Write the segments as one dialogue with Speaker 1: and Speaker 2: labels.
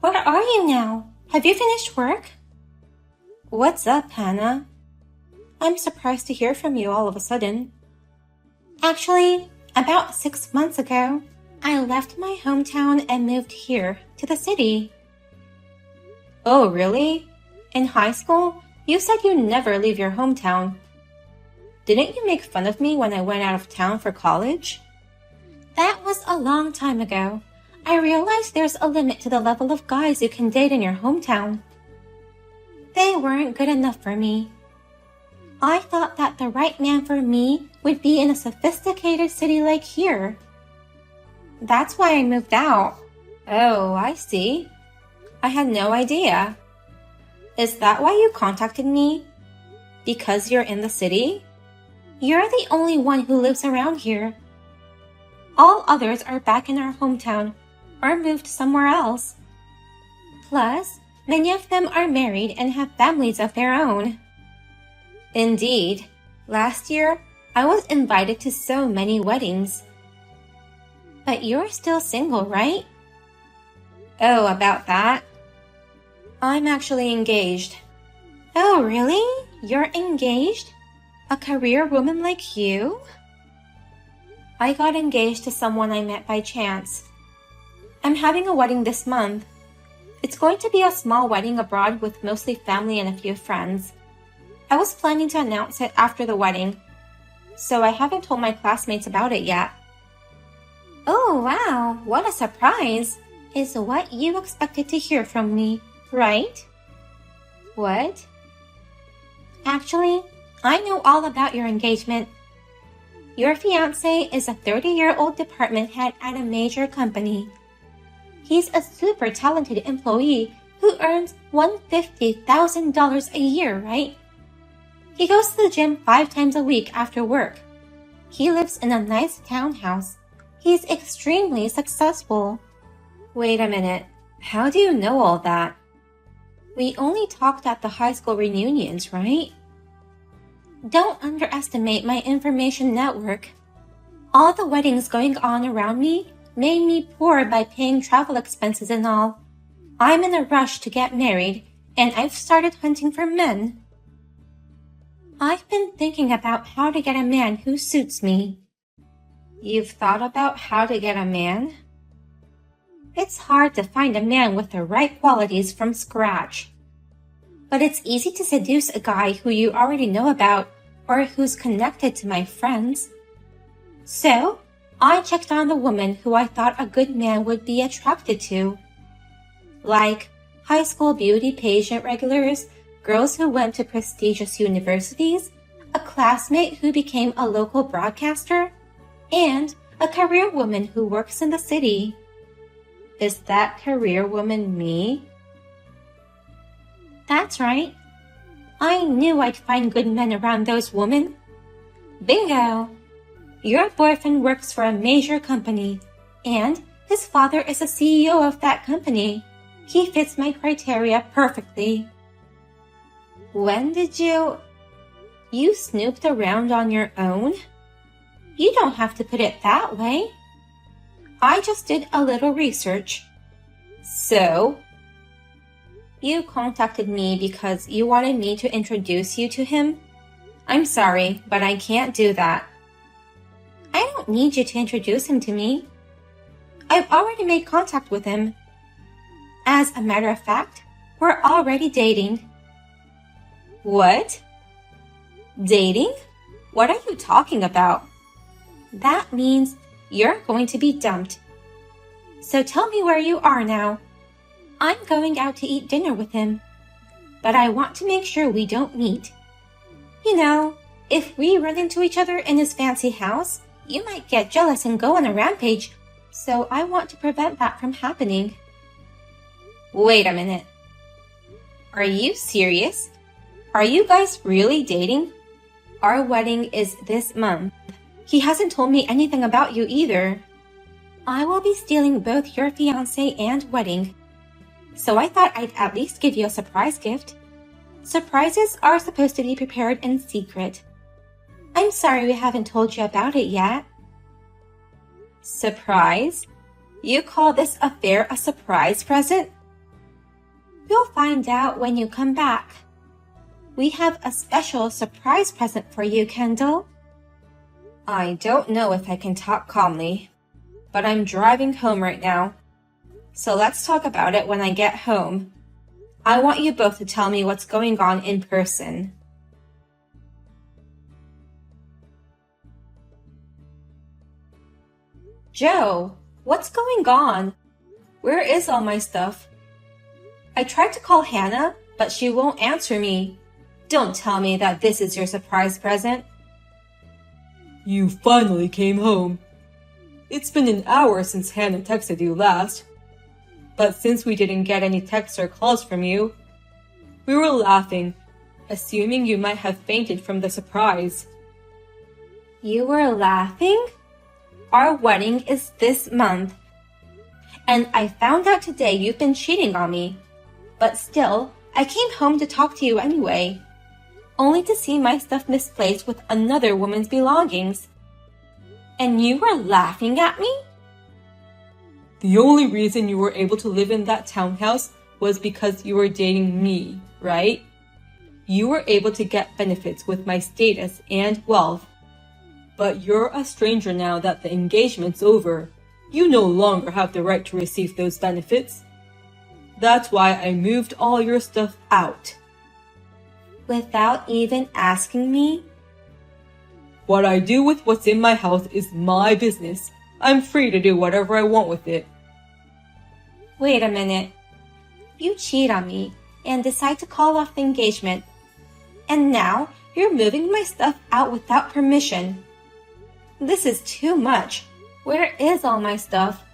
Speaker 1: Where are you now? Have you finished work? What's up, Hannah? I'm surprised to hear from you all of a sudden. Actually, about 6 months ago, I left my hometown and moved here to the city. Oh, really? In high school, you said you never leave your hometown. Didn't you make fun of me when I went out of town for college? That was a long time ago. I realized there's a limit to the level of guys you can date in your hometown. They weren't good enough for me. I thought that the right man for me would be in a sophisticated city like here. That's why I moved out. Oh, I see. I had no idea. Is that why you contacted me? Because you're in the city? You're the only one who lives around here. All others are back in our hometown or moved somewhere else. Plus, many of them are married and have families of their own. Indeed, last year I was invited to so many weddings. But you're still single, right? Oh, about that? I'm actually engaged. Oh, really? You're engaged? A career woman like you? I got engaged to someone I met by chance. I'm having a wedding this month. It's going to be a small wedding abroad with mostly family and a few friends. I was planning to announce it after the wedding, so I haven't told my classmates about it yet. Oh, wow, what a surprise! Is what you expected to hear from me, right? What? Actually, I know all about your engagement. Your fiancé is a 30-year-old department head at a major company. He's a super talented employee who earns $150,000 a year, right? He goes to the gym 5 times a week after work. He lives in a nice townhouse. He's extremely successful. Wait a minute. How do you know all that? We only talked at the high school reunions, right? Don't underestimate my information network. All the weddings going on around me made me poor by paying travel expenses and all. I'm in a rush to get married, and I've started hunting for men. I've been thinking about how to get a man who suits me. You've thought about how to get a man? It's hard to find a man with the right qualities from scratch. But it's easy to seduce a guy who you already know about or who's connected to my friends. So, I checked on the woman who I thought a good man would be attracted to. Like high school beauty pageant regulars, girls who went to prestigious universities, a classmate who became a local broadcaster, and a career woman who works in the city. Is that career woman me? That's right. I knew I'd find good men around those women. Bingo! Your boyfriend works for a major company, and his father is the CEO of that company. He fits my criteria perfectly. When did you snooped around on your own? You don't have to put it that way. I just did a little research. So? You contacted me because you wanted me to introduce you to him? I'm sorry, but I can't do that. I don't need you to introduce him to me. I've already made contact with him. As a matter of fact, we're already dating. What? Dating? What are you talking about? That means you're going to be dumped. So tell me where you are now. I'm going out to eat dinner with him, but I want to make sure we don't meet. You know, if we run into each other in his fancy house, you might get jealous and go on a rampage, so I want to prevent that from happening. Wait a minute. Are you serious? Are you guys really dating? Our wedding is this month. He hasn't told me anything about you either. I will be stealing both your fiancé and wedding, so I thought I'd at least give you a surprise gift. Surprises are supposed to be prepared in secret. I'm sorry we haven't told you about it yet. Surprise? You call this affair a surprise present? You'll find out when you come back. We have a special surprise present for you, Kendall. I don't know if I can talk calmly, but I'm driving home right now. So let's talk about it when I get home. I want you both to tell me what's going on in person. Joe, what's going on? Where is all my stuff? I tried to call Hannah, but she won't answer me. Don't tell me that this is your surprise present.
Speaker 2: You finally came home. It's been an hour since Hannah texted you last. But since we didn't get any texts or calls from you, we were laughing, assuming you might have fainted from the surprise.
Speaker 1: You were laughing? Our wedding is this month. And I found out today you've been cheating on me. But still, I came home to talk to you anyway. Only to see my stuff misplaced with another woman's belongings. And you were laughing at me?
Speaker 2: The only reason you were able to live in that townhouse was because you were dating me, right? You were able to get benefits with my status and wealth. But you're a stranger now that the engagement's over. You no longer have the right to receive those benefits. That's why I moved all your stuff out.
Speaker 1: Without even asking me?
Speaker 2: What I do with what's in my house is my business. I'm free to do whatever I want with it.
Speaker 1: Wait a minute. You cheat on me and decide to call off the engagement. And now you're moving my stuff out without permission. This is too much. Where is all my stuff?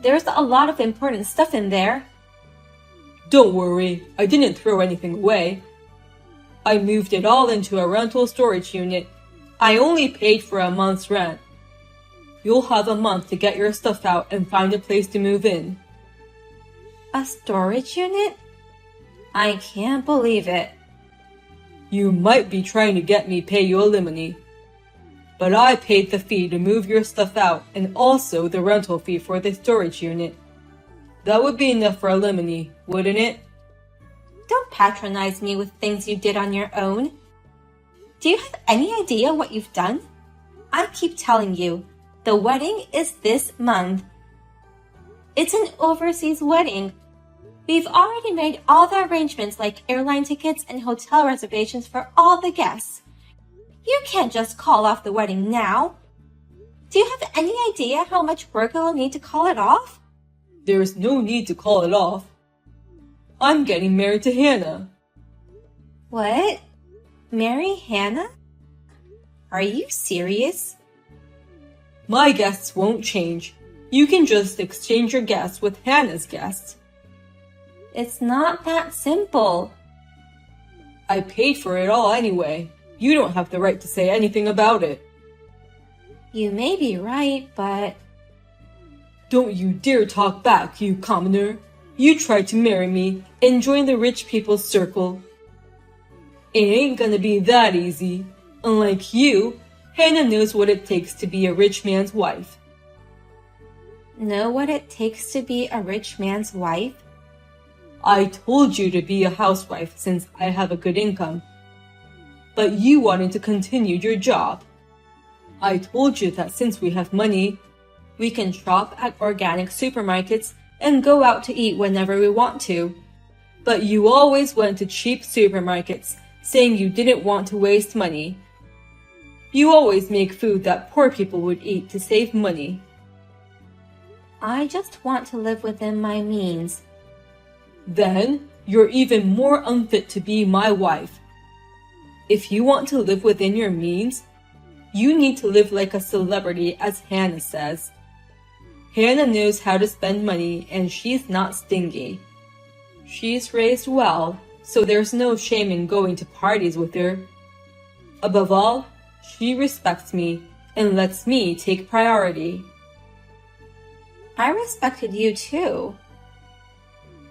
Speaker 1: There's a lot of important stuff in there.
Speaker 2: Don't worry, I didn't throw anything away. I moved it all into a rental storage unit. I only paid for a month's rent. You'll have a month to get your stuff out and find a place to move in.
Speaker 1: A storage unit? I can't believe it.
Speaker 2: You might be trying to get me pay you alimony. But I paid the fee to move your stuff out and also the rental fee for the storage unit. That would be enough for alimony, wouldn't it?
Speaker 1: Don't patronize me with things you did on your own. Do you have any idea what you've done? I keep telling you, the wedding is this month. It's an overseas wedding. We've already made all the arrangements like airline tickets and hotel reservations for all the guests. You can't just call off the wedding now. Do you have any idea how much work it will need to call it off?
Speaker 2: There's no need to call it off. I'm getting married to Hannah.
Speaker 1: What? Marry Hannah? Are you serious?
Speaker 2: My guests won't change. You can just exchange your guests with Hannah's guests.
Speaker 1: It's not that simple.
Speaker 2: I paid for it all anyway. You don't have the right to say anything about it.
Speaker 1: You may be right, but...
Speaker 2: Don't you dare talk back, you commoner. You tried to marry me and join the rich people's circle. It ain't gonna be that easy. Unlike you, Hannah knows what it takes to be a rich man's wife.
Speaker 1: Know what it takes to be a rich man's wife?
Speaker 2: I told you to be a housewife since I have a good income. But you wanted to continue your job. I told you that since we have money, we can shop at organic supermarkets and go out to eat whenever we want to. But you always went to cheap supermarkets, saying you didn't want to waste money. You always make food that poor people would eat to save money.
Speaker 1: I just want to live within my means.
Speaker 2: Then you're even more unfit to be my wife. If you want to live within your means, you need to live like a celebrity, as Hannah says. Hannah knows how to spend money and she's not stingy. She's raised well, so there's no shame in going to parties with her. Above all, she respects me and lets me take priority.
Speaker 1: I respected you too.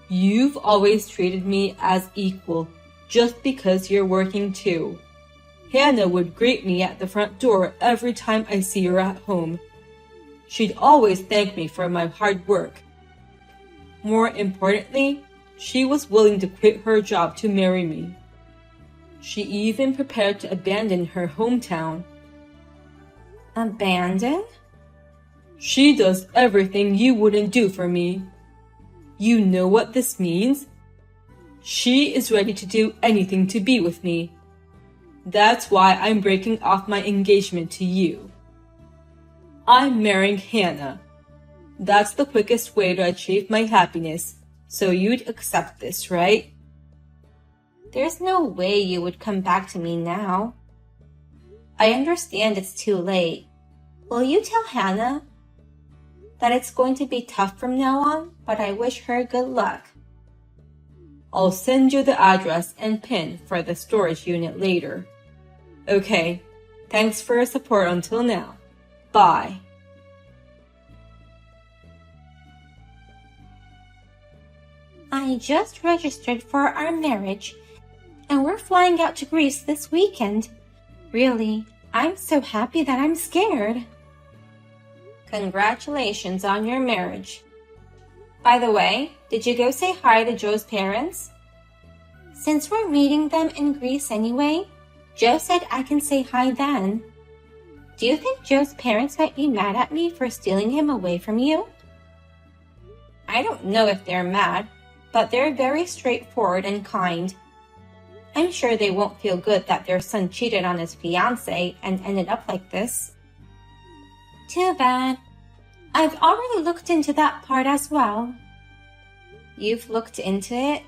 Speaker 2: You've always treated me as equal, just because you're working too. Hannah would greet me at the front door every time I see her at home. She'd always thank me for my hard work. More importantly, she was willing to quit her job to marry me. She even prepared to abandon her hometown.
Speaker 1: Abandon?
Speaker 2: She does everything you wouldn't do for me. You know what this means? She is ready to do anything to be with me. That's why I'm breaking off my engagement to you. I'm marrying Hannah. That's the quickest way to achieve my happiness, so you'd accept this, right?
Speaker 1: There's no way you would come back to me now. I understand it's too late. Will you tell Hannah that it's going to be tough from now on, but I wish her good luck?
Speaker 2: I'll send you the address and PIN for the storage unit later. Okay, thanks for your support until now. Bye.
Speaker 1: I just registered for our marriage, and we're flying out to Greece this weekend. Really, I'm so happy that I'm scared. Congratulations on your marriage. By the way, did you go say hi to Joe's parents? Since we're meeting them in Greece anyway, Joe said I can say hi then. Do you think Joe's parents might be mad at me for stealing him away from you? I don't know if they're mad, but they're very straightforward and kind. I'm sure they won't feel good that their son cheated on his fiancé and ended up like this. Too bad. I've already looked into that part as well. You've looked into it?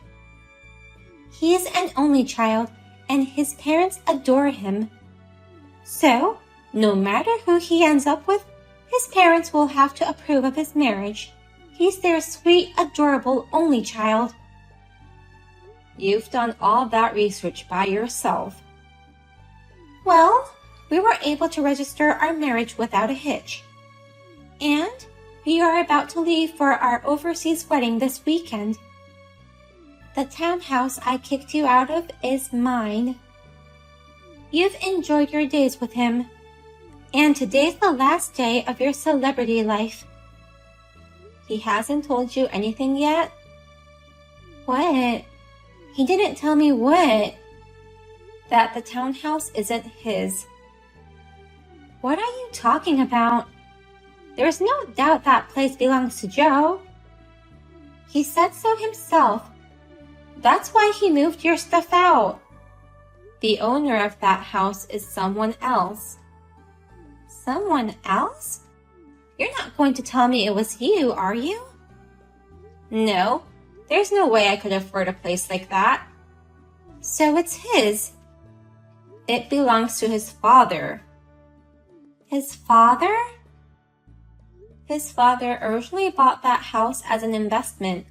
Speaker 1: He's an only child, and his parents adore him. So, no matter who he ends up with, his parents will have to approve of his marriage. He's their sweet, adorable only child. You've done all that research by yourself. Well, we were able to register our marriage without a hitch. And we are about to leave for our overseas wedding this weekend. The townhouse I kicked you out of is mine. You've enjoyed your days with him, and today's the last day of your celebrity life. He hasn't told you anything yet? What? He didn't tell me what? That the townhouse isn't his. What are you talking about? There's no doubt that place belongs to Joe. He said so himself. That's why he moved your stuff out. The owner of that house is someone else. Someone else? You're not going to tell me it was you, are you? No, there's no way I could afford a place like that. So it's his. It belongs to his father. His father? His father originally bought that house as an investment.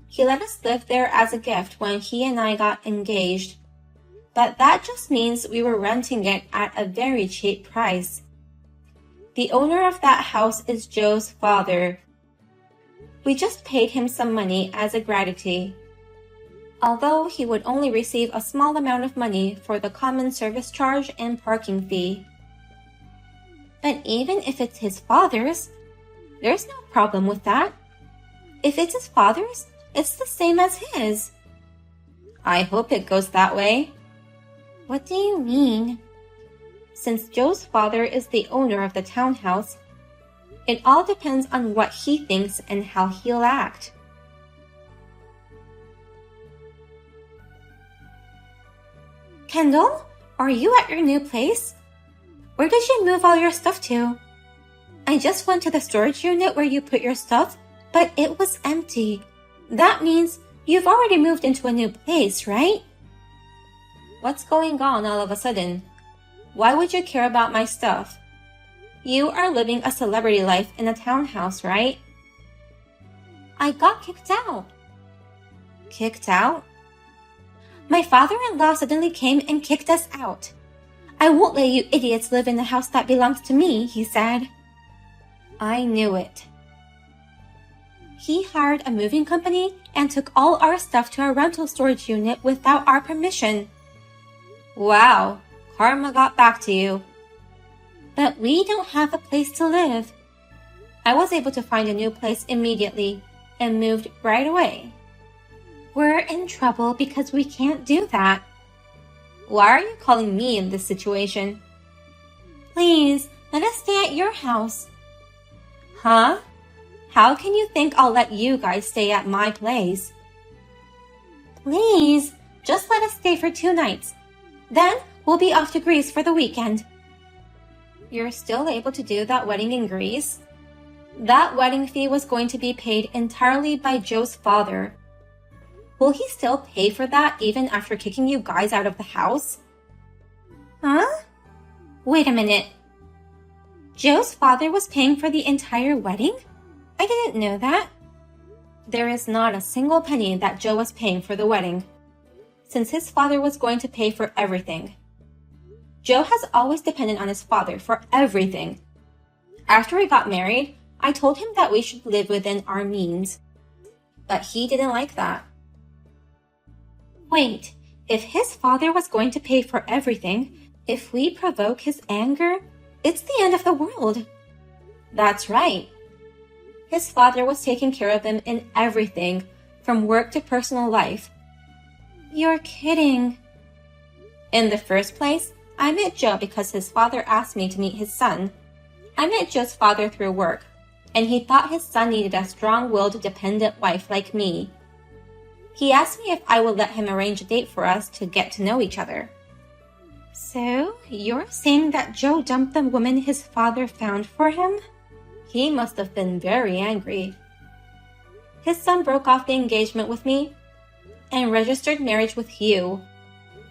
Speaker 1: He let us live there as a gift when he and I got engaged. But that just means we were renting it at a very cheap price. The owner of that house is Joe's father. We just paid him some money as a gratitude, although he would only receive a small amount of money for the common service charge and parking fee. But even if it's his father's, there's no problem with that. If it's his father's, it's the same as his. I hope it goes that way. What do you mean? Since Joe's father is the owner of the townhouse, it all depends on what he thinks and how he'll act. Kendall, are you at your new place? Where did you move all your stuff to? I just went to the storage unit where you put your stuff, but it was empty. That means you've already moved into a new place, right? What's going on all of a sudden? Why would you care about my stuff? You are living a celebrity life in a townhouse, right? I got kicked out. Kicked out? My father-in-law suddenly came and kicked us out. I won't let you idiots live in the house that belongs to me, he said. I knew it. He hired a moving company and took all our stuff to a rental storage unit without our permission. Wow, karma got back to you. But we don't have a place to live. I was able to find a new place immediately and moved right away. We're in trouble because we can't do that. Why are you calling me in this situation? Please, let us stay at your house. Huh? How can you think I'll let you guys stay at my place? Please, just let us stay for 2 nights. Then we'll be off to Greece for the weekend. You're still able to do that wedding in Greece? That wedding fee was going to be paid entirely by Joe's father. Will he still pay for that even after kicking you guys out of the house? Huh? Wait a minute. Joe's father was paying for the entire wedding? I didn't know that. There is not a single penny that Joe was paying for the wedding, since his father was going to pay for everything. Joe has always depended on his father for everything. After we got married, I told him that we should live within our means, but he didn't like that. Wait, if his father was going to pay for everything, if we provoke his anger, it's the end of the world. That's right. His father was taking care of him in everything, from work to personal life. You're kidding. In the first place, I met Joe because his father asked me to meet his son. I met Joe's father through work, and he thought his son needed a strong-willed, dependent wife like me. He asked me if I would let him arrange a date for us to get to know each other. So, you're saying that Joe dumped the woman his father found for him? He must have been very angry. His son broke off the engagement with me and registered marriage with you,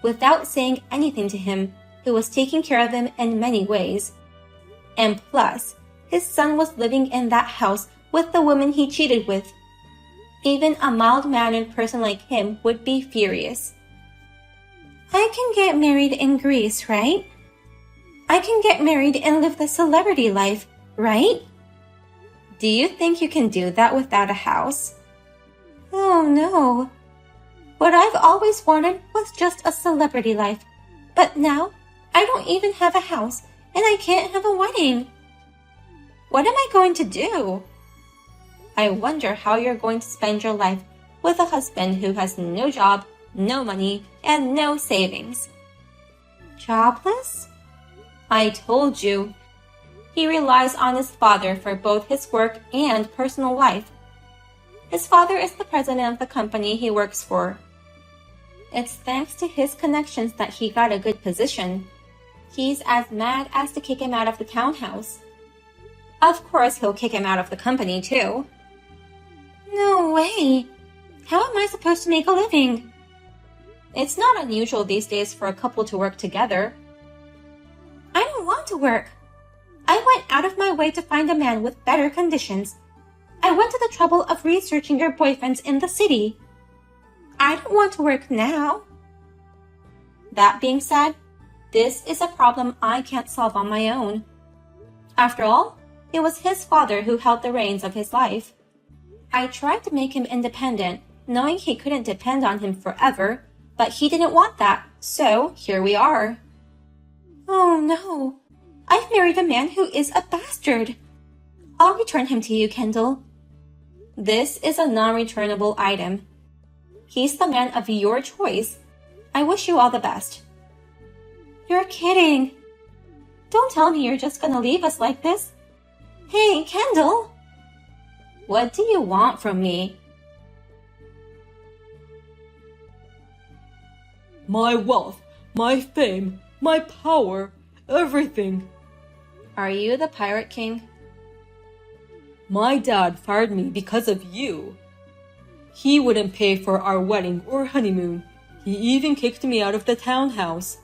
Speaker 1: without saying anything to him, who was taking care of him in many ways. And plus, his son was living in that house with the woman he cheated with. Even a mild-mannered person like him would be furious. I can get married in Greece, right? I can get married and live the celebrity life, right? Do you think you can do that without a house? Oh no. What I've always wanted was just a celebrity life. But now, I don't even have a house, and I can't have a wedding. What am I going to do? I wonder how you're going to spend your life with a husband who has no job, no money, and no savings. Jobless? I told you. He relies on his father for both his work and personal life. His father is the president of the company he works for. It's thanks to his connections that he got a good position. He's as mad as to kick him out of the townhouse. Of course, he'll kick him out of the company, too. No way! How am I supposed to make a living? It's not unusual these days for a couple to work together. I don't want to work. I went out of my way to find a man with better conditions. I went to the trouble of researching your boyfriends in the city. I don't want to work now. That being said, this is a problem I can't solve on my own. After all, it was his father who held the reins of his life. I tried to make him independent, knowing he couldn't depend on him forever, but he didn't want that, so here we are. Oh no, I've married a man who is a bastard. I'll return him to you, Kendall. This is a non-returnable item. He's the man of your choice. I wish you all the best. You're kidding. Don't tell me you're just gonna leave us like this. Hey, Kendall! What do you want from me?
Speaker 2: My wealth, my fame, my power, everything.
Speaker 1: Are you the Pirate King?
Speaker 2: My dad fired me because of you. He wouldn't pay for our wedding or honeymoon. He even kicked me out of the townhouse.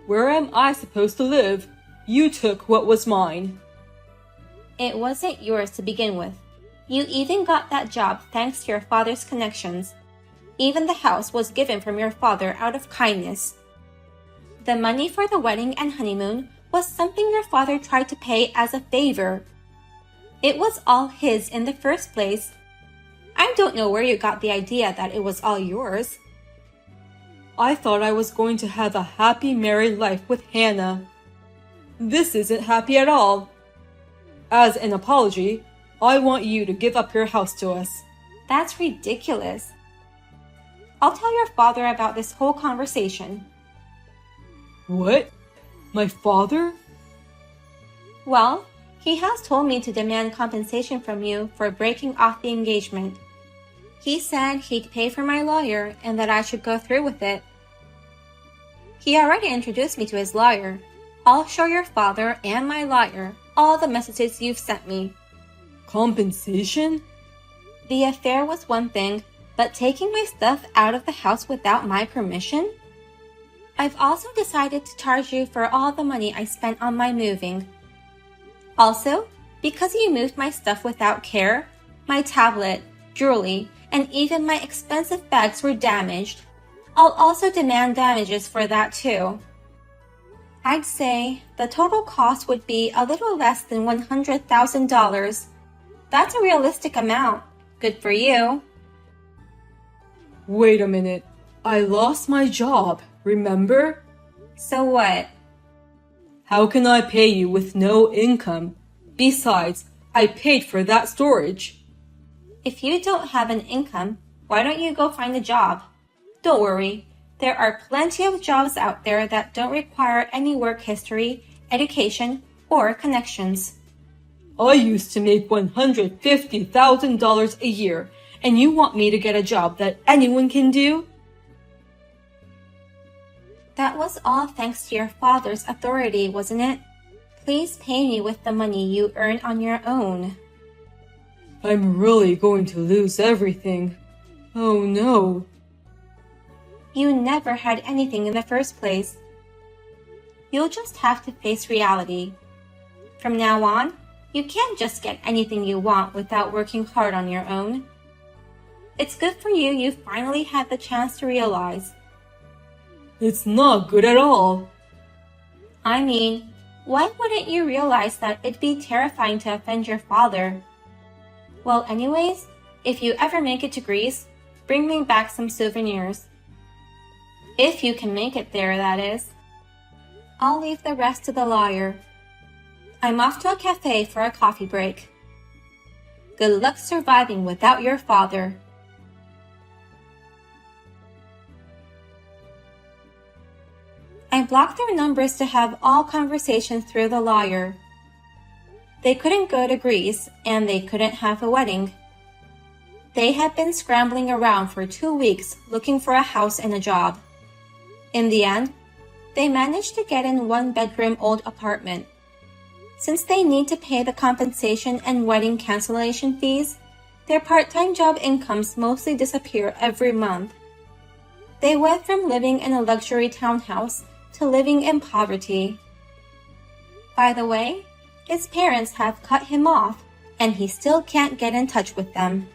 Speaker 2: Where am I supposed to live? You took what was mine.
Speaker 1: It wasn't yours to begin with. You even got that job thanks to your father's connections. Even the house was given from your father out of kindness. The money for the wedding and honeymoon was something your father tried to pay as a favor. It was all his in the first place. I don't know where you got the idea that it was all yours.
Speaker 2: I thought I was going to have a happy married life with Hannah. This isn't happy at all. As an apology, I want you to give up your house to us.
Speaker 1: That's ridiculous. I'll tell your father about this whole conversation.
Speaker 2: What? My father?
Speaker 1: Well, he has told me to demand compensation from you for breaking off the engagement. He said he'd pay for my lawyer and that I should go through with it. He already introduced me to his lawyer. I'll show your father and my lawyer all the messages you've sent me.
Speaker 2: Compensation?
Speaker 1: The affair was one thing, but taking my stuff out of the house without my permission? I've also decided to charge you for all the money I spent on my moving. Also, because you moved my stuff without care, my tablet, jewelry, and even my expensive bags were damaged. I'll also demand damages for that too. I'd say the total cost would be a little less than $100,000. That's a realistic amount. Good for you.
Speaker 2: Wait a minute. I lost my job, remember?
Speaker 1: So what?
Speaker 2: How can I pay you with no income? Besides, I paid for that storage.
Speaker 1: If you don't have an income, why don't you go find a job? Don't worry, there are plenty of jobs out there that don't require any work history, education, or connections.
Speaker 2: I used to make $150,000 a year, and you want me to get a job that anyone can do?
Speaker 1: That was all thanks to your father's authority, wasn't it? Please pay me with the money you earn on your own.
Speaker 2: I'm really going to lose everything. Oh no.
Speaker 1: You never had anything in the first place. You'll just have to face reality. From now on, you can't just get anything you want without working hard on your own. It's good for you you finally had the chance to realize.
Speaker 2: It's not good at all.
Speaker 1: I mean, why wouldn't you realize that it'd be terrifying to offend your father? Well, anyways, if you ever make it to Greece, bring me back some souvenirs. If you can make it there, that is. I'll leave the rest to the lawyer. I'm off to a cafe for a coffee break. Good luck surviving without your father. I blocked their numbers to have all conversations through the lawyer. They couldn't go to Greece, and they couldn't have a wedding. They had been scrambling around for 2 weeks looking for a house and a job. In the end, they managed to get in one-bedroom old apartment. Since they need to pay the compensation and wedding cancellation fees, their part-time job incomes mostly disappear every month. They went from living in a luxury townhouse to living in poverty. By the way, his parents have cut him off, and he still can't get in touch with them.